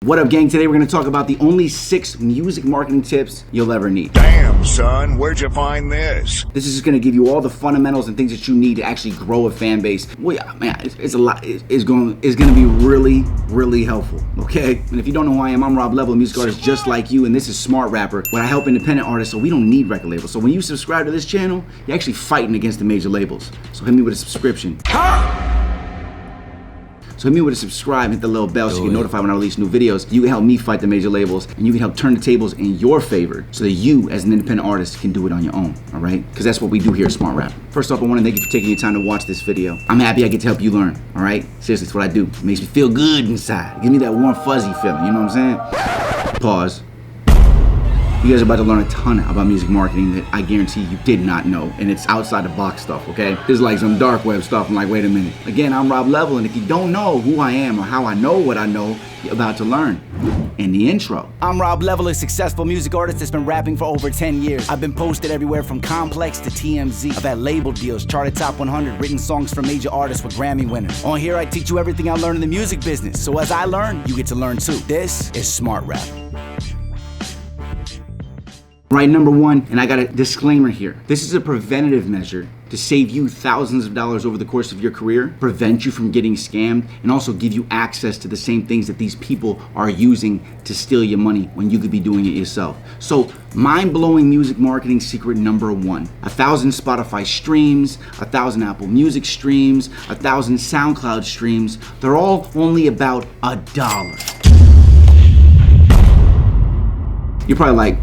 What up, gang? Today we're gonna talk about the only 6 music marketing tips you'll ever need. Damn, son, where'd you find this? This is just gonna give you all the fundamentals and things that you need to actually grow a fan base. Well, yeah, man, it's a lot. It's gonna be really, really helpful, okay? And if you don't know who I am, I'm Rob Level, a music artist just like you, and this is Smart Rapper, where I help independent artists so we don't need record labels. So when you subscribe to this channel, you're actually fighting against the major labels. So hit me with a subscription. So hit me with a subscribe, hit the little bell so you get notified when I release new videos. You can help me fight the major labels, and you can help turn the tables in your favor so that you, as an independent artist, can do it on your own, all right? Because that's what we do here at Smart Rap. First off, I want to thank you for taking your time to watch this video. I'm happy I get to help you learn, all right? Seriously, it's what I do. It makes me feel good inside. Give me that warm, fuzzy feeling, you know what I'm saying? Pause. You guys are about to learn a ton about music marketing that I guarantee you did not know, and it's outside the box stuff, okay? This is like some dark web stuff. I'm like, wait a minute. Again, I'm Rob Level, and if you don't know who I am or how I know what I know, you're about to learn in the intro. I'm Rob Level, a successful music artist that's been rapping for over 10 years. I've been posted everywhere from Complex to TMZ. I've had label deals, charted top 100, written songs for major artists with Grammy winners. On here, I teach you everything I learned in the music business. So as I learn, you get to learn too. This is Smart Rap. Right, number 1, and I got a disclaimer here. This is a preventative measure to save you thousands of dollars over the course of your career, prevent you from getting scammed, and also give you access to the same things that these people are using to steal your money when you could be doing it yourself. So, mind-blowing music marketing secret number 1. 1,000 Spotify streams, 1,000 Apple Music streams, 1,000 SoundCloud streams. They're all only about $1. You're probably like,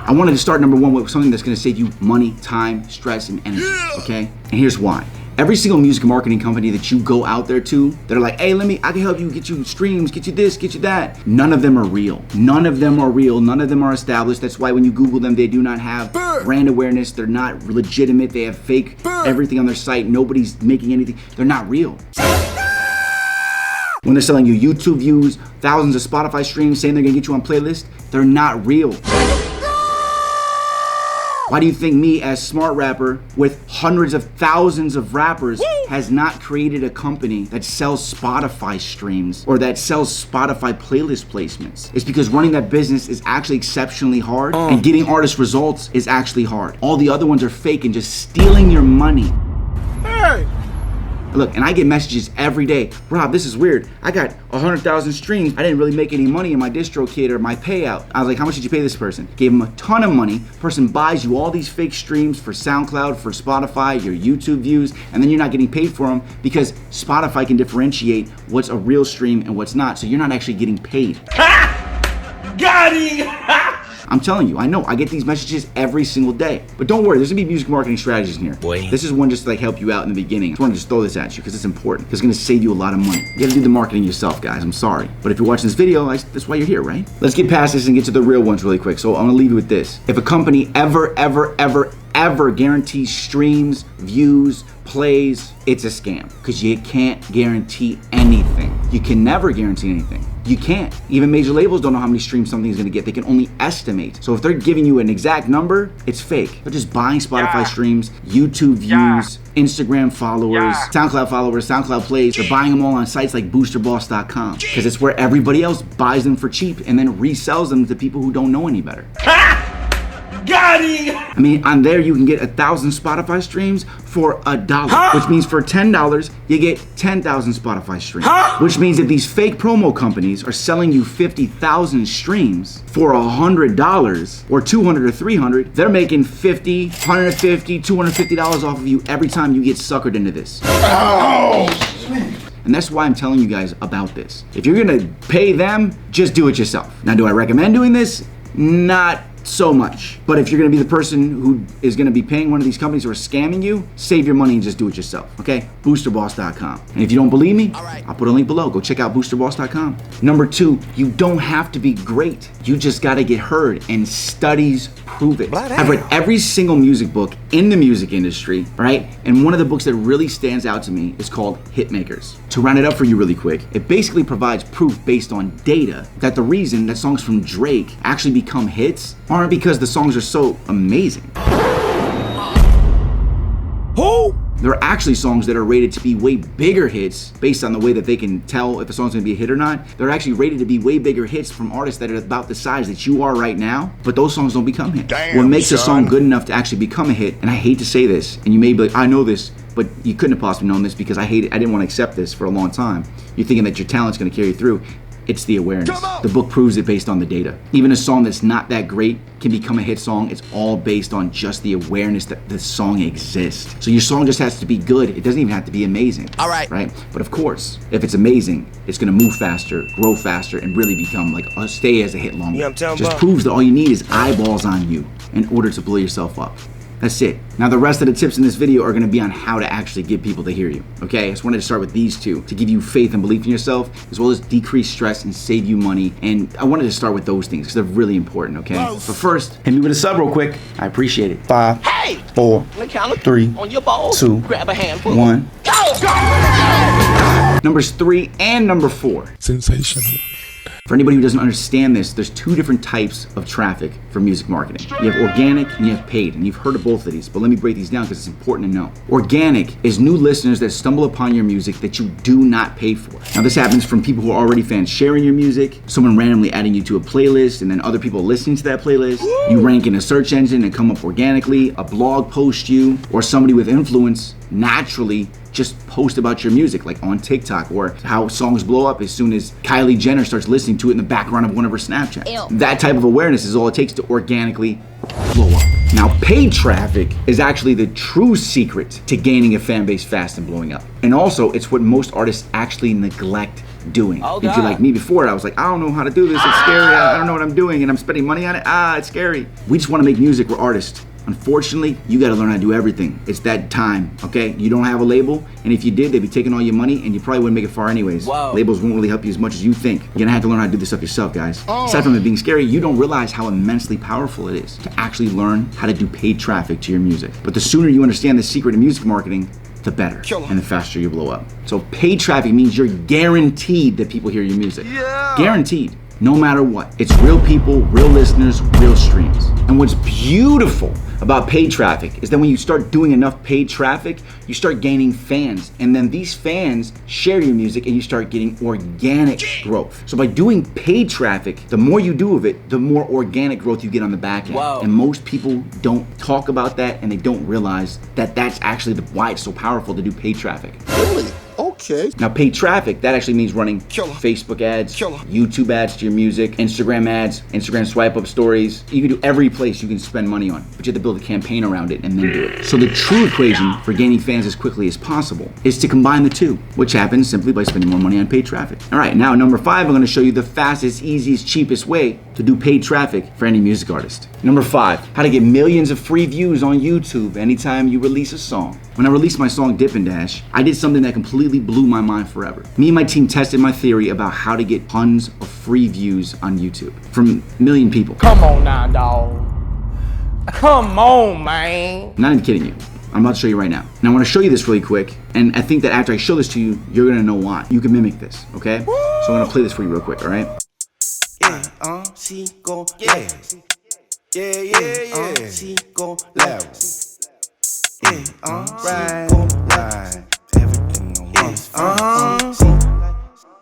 I wanted to start number 1 with something that's gonna save you money, time, stress, and energy, okay? And here's why. Every single music marketing company that you go out there to, they're like, hey, I can help you get you streams, get you this, get you that. None of them are real. None of them are real. None of them are established. That's why when you Google them, they do not have brand awareness. They're not legitimate. They have fake everything on their site. Nobody's making anything. They're not real. When they're selling you YouTube views, thousands of Spotify streams, saying they're gonna get you on playlists, they're not real. Why do you think me, as Smart Rapper, with hundreds of thousands of rappers, has not created a company that sells Spotify streams or that sells Spotify playlist placements? It's because running that business is actually exceptionally hard, and getting artist results is actually hard. All the other ones are fake and just stealing your money. Hey! Look, and I get messages every day. Rob, this is weird. I got 100,000 streams. I didn't really make any money in my DistroKid or my payout. I was like, how much did you pay this person? Gave him a ton of money. Person buys you all these fake streams for SoundCloud, for Spotify, your YouTube views, and then you're not getting paid for them because Spotify can differentiate what's a real stream and what's not, so you're not actually getting paid. Ha! Got him! I'm telling you, I know, I get these messages every single day. But don't worry, there's gonna be music marketing strategies in here. Boy. This is one just to like help you out in the beginning. I just wanna just throw this at you because it's important. It's gonna save you a lot of money. You gotta do the marketing yourself, guys, I'm sorry. But if you're watching this video, that's why you're here, right? Let's get past this and get to the real ones really quick. So I'm gonna leave you with this. If a company ever guarantees streams, views, plays, it's a scam. Because you can't guarantee anything. You can never guarantee anything. You can't. Even major labels don't know how many streams something's gonna get. They can only estimate. So if they're giving you an exact number, it's fake. They're just buying Spotify streams, YouTube views, Instagram followers, SoundCloud followers, SoundCloud plays. They're buying them all on sites like boosterboss.com because it's where everybody else buys them for cheap and then resells them to people who don't know any better. Got him! I mean, on there you can get 1,000 Spotify streams for $1, which means for $10 you get 10,000 Spotify streams, which means that these fake promo companies are selling you 50,000 streams for $100 or $200 or $300. They're making $50, $150, $250 off of you every time you get suckered into this. Oh. And that's why I'm telling you guys about this. If you're gonna pay them, just do it yourself. Now, do I recommend doing this? Not so much. But if you're gonna be the person who is gonna be paying one of these companies who are scamming you, save your money and just do it yourself, okay? Boosterboss.com. And if you don't believe me, I'll put a link below. Go check out boosterboss.com. Number 2, you don't have to be great. You just gotta get heard, and studies prove it. I've read every single music book in the music industry, right? And one of the books that really stands out to me is called Hitmakers. To round it up for you really quick, it basically provides proof based on data that the reason that songs from Drake actually become hits aren't because the songs are so amazing. Who? There are actually songs that are rated to be way bigger hits based on the way that they can tell if a song's gonna be a hit or not. They're actually rated to be way bigger hits from artists that are about the size that you are right now, but those songs don't become hits. Damn, what makes a song son. good enough to actually become a hit, and I hate to say this, and you may be like, I know this, but you couldn't have possibly known this because I didn't want to accept this for a long time. You're thinking that your talent's gonna carry you through. It's the awareness. The book proves it based on the data. Even a song that's not that great can become a hit song. It's all based on just the awareness that the song exists. So your song just has to be good. It doesn't even have to be amazing. All right. Right? But of course, if it's amazing, it's gonna move faster, grow faster, and really become like stay as a hit longer. You know what I'm talking Just about? proves that all you need is eyeballs on you in order to blow yourself up. That's it. Now the rest of the tips in this video are gonna be on how to actually get people to hear you, okay? I just wanted to start with these two to give you faith and belief in yourself, as well as decrease stress and save you money. And I wanted to start with those things because they're really important, okay? Gross. But first, hit me with a sub real quick. I appreciate it. 5, Hey! 4, On the count of 3, on your balls, 2, grab a handful. 1. Go! Numbers 3 and number 4. Sensational. For anybody who doesn't understand this, there's two different types of traffic for music marketing. You have organic and you have paid, and you've heard of both of these, but let me break these down because it's important to know. Organic is new listeners that stumble upon your music that you do not pay for. Now this happens from people who are already fans sharing your music, someone randomly adding you to a playlist, and then other people listening to that playlist. You rank in a search engine and come up organically, a blog post you, or somebody with influence naturally just post about your music, like on TikTok, or how songs blow up as soon as Kylie Jenner starts listening to it in the background of one of her Snapchats. Ew. That type of awareness is all it takes to organically blow up. Now, paid traffic is actually the true secret to gaining a fan base fast and blowing up. And also, it's what most artists actually neglect doing. Oh, If you're God. like me before, I was like, I don't know how to do this, it's scary, I don't know what I'm doing, and I'm spending money on it, it's scary. We just wanna make music, we're artists. Unfortunately, you gotta learn how to do everything. It's that time, okay? You don't have a label, and if you did, they'd be taking all your money, and you probably wouldn't make it far anyways. Whoa. Labels won't really help you as much as you think. You're gonna have to learn how to do this stuff yourself, guys. Aside from it being scary, you don't realize how immensely powerful it is to actually learn how to do paid traffic to your music. But the sooner you understand the secret of music marketing, the better, and the faster you blow up. So paid traffic means you're guaranteed that people hear your music. Guaranteed. No matter what. It's real people, real listeners, real streams. And what's beautiful about paid traffic is that when you start doing enough paid traffic, you start gaining fans. And then these fans share your music and you start getting organic growth. So by doing paid traffic, the more you do of it, the more organic growth you get on the back end. Wow. And most people don't talk about that, and they don't realize that that's actually why it's so powerful to do paid traffic. Really? Okay. Now, paid traffic, that actually means running Killer. Facebook ads, Killer. YouTube ads to your music, Instagram ads, Instagram swipe up stories. You can do every place you can spend money on, but you have to build a campaign around it and then do it. So the true equation for gaining fans as quickly as possible is to combine the two, which happens simply by spending more money on paid traffic. All right, now number 5, I'm gonna show you the fastest, easiest, cheapest way to do paid traffic for any music artist. Number 5, how to get millions of free views on YouTube anytime you release a song. When I released my song Dip and Dash, I did something that completely blew my mind forever. Me and my team tested my theory about how to get tons of free views on YouTube from a million people. Come on now, dog. Come on, man. I'm not even kidding you. I'm about to show you right now. And I want to show you this really quick, and I think that after I show this to you, you're gonna know why. You can mimic this, okay? So I'm gonna play this for you real quick, all right? She go levels. Yeah. She go levels. Right. Everything on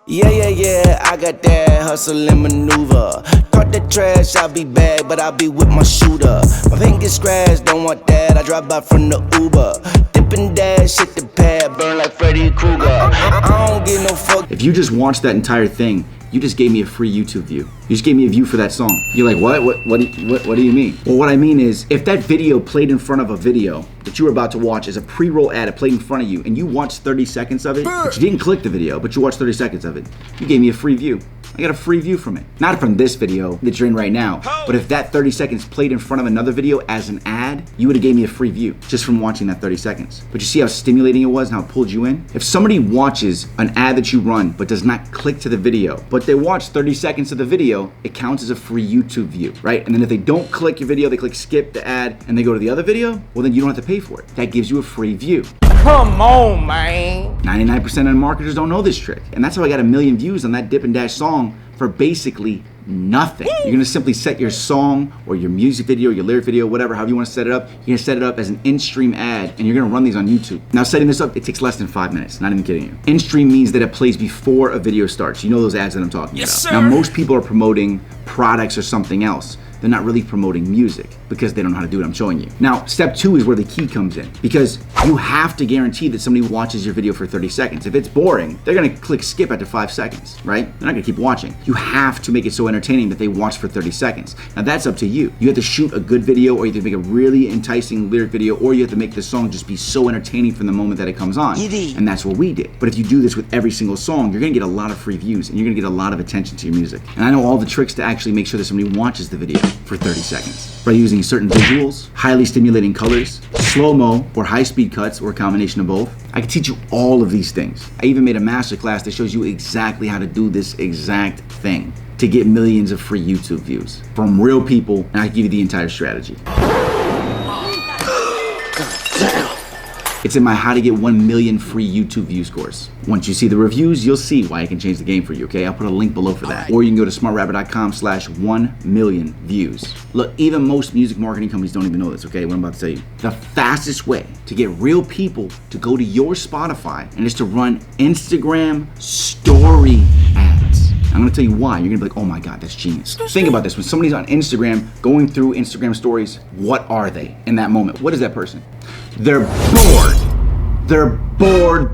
Yeah. I got that hustle and maneuver. Caught the trash, I'll be back, but I'll be with my shooter. My fingers scratched, don't want that. I drive by from the Uber. Dip and dash, hit the pad, burn like Freddy Krueger. I don't get no fuck. If you just watched that entire thing, you just gave me a free YouTube view. You just gave me a view for that song. You're like, what do you mean? Well, what I mean is, if that video played in front of a video that you were about to watch as a pre-roll ad, it played in front of you, and you watched 30 seconds of it, but you didn't click the video, but you watched 30 seconds of it, you gave me a free view. I got a free view from it. Not from this video that you're in right now, but if that 30 seconds played in front of another video as an ad, you would have gave me a free view just from watching that 30 seconds. But you see how stimulating it was and how it pulled you in? If somebody watches an ad that you run but does not click to the video, but they watch 30 seconds of the video, it counts as a free YouTube view, right? And then if they don't click your video, they click skip the ad and they go to the other video, well then you don't have to pay for it. That gives you a free view. Come on, man. 99% of marketers don't know this trick. And that's how I got 1 million views on that Dip and Dash song for basically nothing. You're gonna simply set your song or your music video, your lyric video, whatever, however you wanna set it up. You're gonna set it up as an in-stream ad, and you're gonna run these on YouTube. Now, setting this up, it takes less than 5 minutes, not even kidding you. In-stream means that it plays before a video starts. You know those ads that I'm talking about. Sir. Now, most people are promoting products or something else. They're not really promoting music because they don't know how to do what I'm showing you. Now, step 2 is where the key comes in, because you have to guarantee that somebody watches your video for 30 seconds. If it's boring, they're gonna click skip after 5 seconds, right? They're not gonna keep watching. You have to make it so entertaining that they watch for 30 seconds. Now, that's up to you. You have to shoot a good video, or you have to make a really enticing lyric video, or you have to make the song just be so entertaining from the moment that it comes on. And that's what we did. But if you do this with every single song, you're gonna get a lot of free views, and you're gonna get a lot of attention to your music. And I know all the tricks to actually make sure that somebody watches the video for 30 seconds. By using certain visuals, highly stimulating colors, slow-mo, or high-speed cuts, or a combination of both. I can teach you all of these things. I even made a masterclass that shows you exactly how to do this exact thing to get millions of free YouTube views from real people, and I give you the entire strategy. It's in my How to Get 1 Million Free YouTube Views course. Once you see the reviews, you'll see why I can change the game for you, okay? I'll put a link below for that. Or you can go to smartrapper.com/1,000,000views. Look, even most music marketing companies don't even know this, okay? What I'm about to tell you. The fastest way to get real people to go to your Spotify and is to run Instagram story ads. I'm gonna tell you why. You're gonna be like, oh my God, that's genius. Think about this. When somebody's on Instagram, going through Instagram stories, what are they in that moment? What is that person? They're bored. They're bored.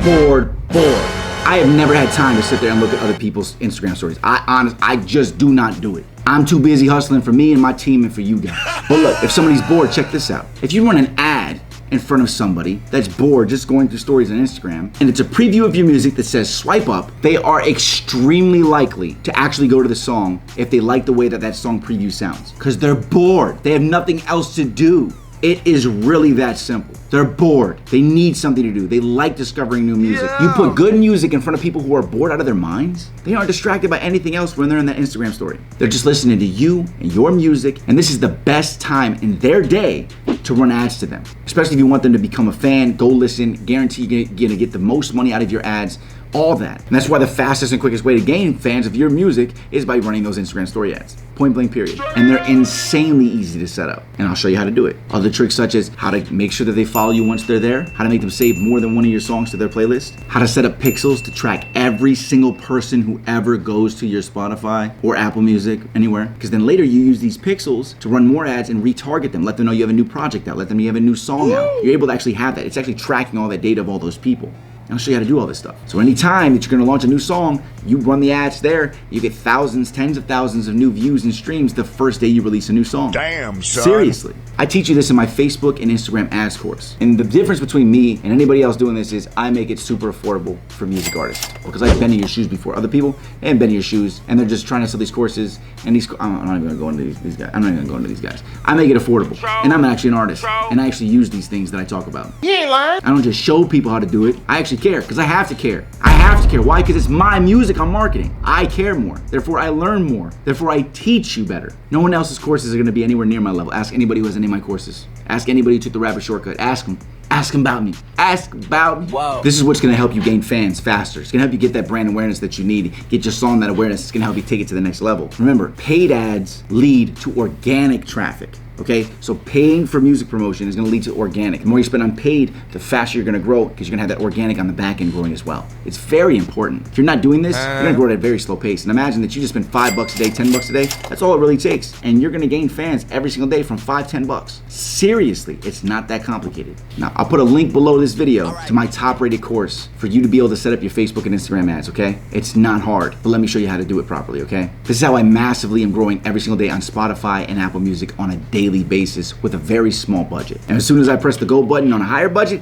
I have never had time to sit there and look at other people's Instagram stories. I just do not do it. I'm too busy hustling for me and my team and for you guys. But look, if somebody's bored, check this out. If you run an ad in front of somebody that's bored just going through stories on Instagram, and it's a preview of your music that says swipe up, they are extremely likely to actually go to the song if they like the way that song preview sounds. Because they're bored. They have nothing else to do. It is really that simple. They're bored. They need something to do. They like discovering new music. You put good music in front of people who are bored out of their minds, they aren't distracted by anything else when they're in that Instagram story. They're just listening to you and your music, and this is the best time in their day to run ads to them. Especially if you want them to become a fan, go listen, guarantee you're gonna get the most money out of your ads, all that. And that's why the fastest and quickest way to gain fans of your music is by running those Instagram story ads. Point blank period. And they're insanely easy to set up. And I'll show you how to do it. Other tricks such as how to make sure that they follow you once they're there, how to make them save more than one of your songs to their playlist, how to set up pixels to track every single person who ever goes to your Spotify or Apple Music, anywhere. Because then later you use these pixels to run more ads and retarget them. Let them know you have a new project out. Let them know you have a new song out. You're able to actually have that. It's actually tracking all that data of all those people. And I'll show you how to do all this stuff. So anytime that you're gonna launch a new song, you run the ads there, you get thousands, tens of thousands of new views and streams the first day you release a new song. Damn, son. Seriously. I teach you this in my Facebook and Instagram ads course. And the difference between me and anybody else doing this is I make it super affordable for music artists. Because I've been in your shoes before. Other people, they haven't been in your shoes, and they're just trying to sell these courses, and I'm not even gonna go into these guys. I'm not even gonna go into these guys. I make it affordable. And I'm actually an artist. And I actually use these things that I talk about. You ain't lying. I don't just show people how to do it. I actually care, because I have to care. I have to care. Why? Because it's my music I'm marketing. I care more. Therefore, I learn more. Therefore, I teach you better. No one else's courses are gonna be anywhere near my level. Ask anybody who has any of my courses. Ask anybody who took the rapper shortcut. Ask them. Ask them about me. Ask about me. Wow. This is what's gonna help you gain fans faster. It's gonna help you get that brand awareness that you need. Get your song that awareness. It's gonna help you take it to the next level. Remember, paid ads lead to organic traffic. Okay, so paying for music promotion is gonna lead to organic. The more you spend on paid, the faster you're gonna grow, because you're gonna have that organic on the back end growing as well. It's very important. If you're not doing this, you're gonna grow at a very slow pace. And imagine that you just spend $5 a day, $10 a day. That's all it really takes. And you're gonna gain fans every single day from $5, $10. Seriously, it's not that complicated. Now, I'll put a link below this video to my top rated course for you to be able to set up your Facebook and Instagram ads, okay? It's not hard, but let me show you how to do it properly, okay? This is how I massively am growing every single day on Spotify and Apple Music on a daily basis with a very small budget. And as soon as I press the go button on a higher budget,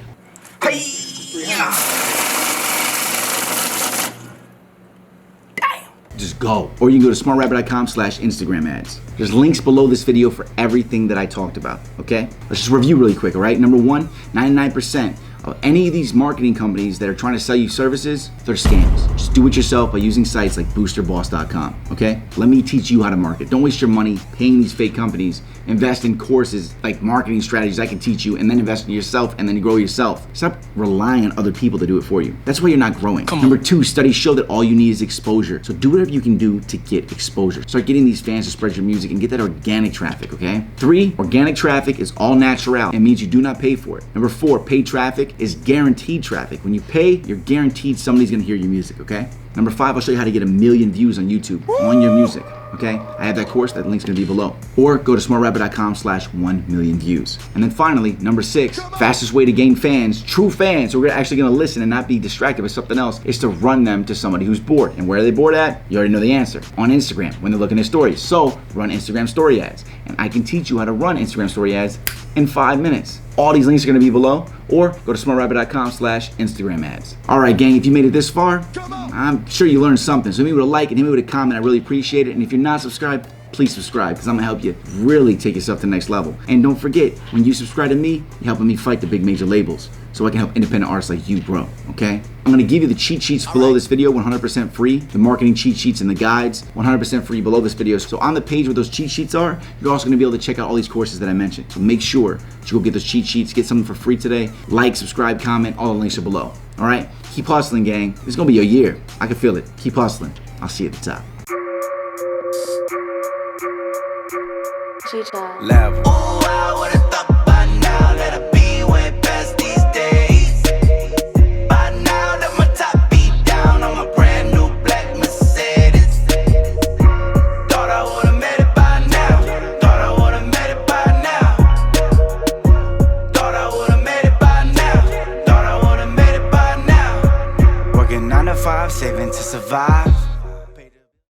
just go. Or you can go to smartrapper.com/Instagram ads. There's links below this video for everything that I talked about, okay? Let's just review really quick, all right? Number one, 99% Any of these marketing companies that are trying to sell you services, they're scams. Just do it yourself by using sites like boosterboss.com, okay? Let me teach you how to market. Don't waste your money paying these fake companies. Invest in courses like marketing strategies I can teach you, and then invest in yourself and then grow yourself. Stop relying on other people to do it for you. That's why you're not growing. Number 2, studies show that all you need is exposure. So do whatever you can do to get exposure. Start getting these fans to spread your music and get that organic traffic, okay? 3, organic traffic is all natural. It means you do not pay for it. Number 4, paid traffic is guaranteed traffic. When you pay, you're guaranteed somebody's gonna hear your music, okay? Number 5, I'll show you how to get 1 million views on YouTube on your music, okay? I have that course, that link's gonna be below. Or go to smartrapper.com/1,000,000views. And then finally, number 6, fastest way to gain fans, true fans, who are actually gonna listen and not be distracted by something else, is to run them to somebody who's bored. And where are they bored at? You already know the answer. On Instagram, when they're looking at stories. So run Instagram story ads. And I can teach you how to run Instagram story ads in 5 minutes. All these links are gonna be below, or go to smartrapper.com/Instagram ads. All right, gang, if you made it this far, I'm sure you learned something. So hit me with a like and hit me with a comment. I really appreciate it. And if you're not subscribed, please subscribe, because I'm gonna help you really take yourself to the next level. And don't forget, when you subscribe to me, you're helping me fight the big major labels, so I can help independent artists like you grow, okay? I'm gonna give you the cheat sheets below this video, 100% free. The marketing cheat sheets and the guides, 100% free below this video. So on the page where those cheat sheets are, you're also gonna be able to check out all these courses that I mentioned. So make sure that you go get those cheat sheets, get something for free today. Like, subscribe, comment, all the links are below, all right? Keep hustling, gang. This is gonna be your year. I can feel it. Keep hustling. I'll see you at the top. Level. Ooh, I would've thought by now that I'd be way past these days. By now that my top be down on my brand new black Mercedes. Thought I would've made it by now. Thought I would've made it by now. Thought I would've made it by now. Thought I would've made it by now. Working 9 to 5, saving to survive.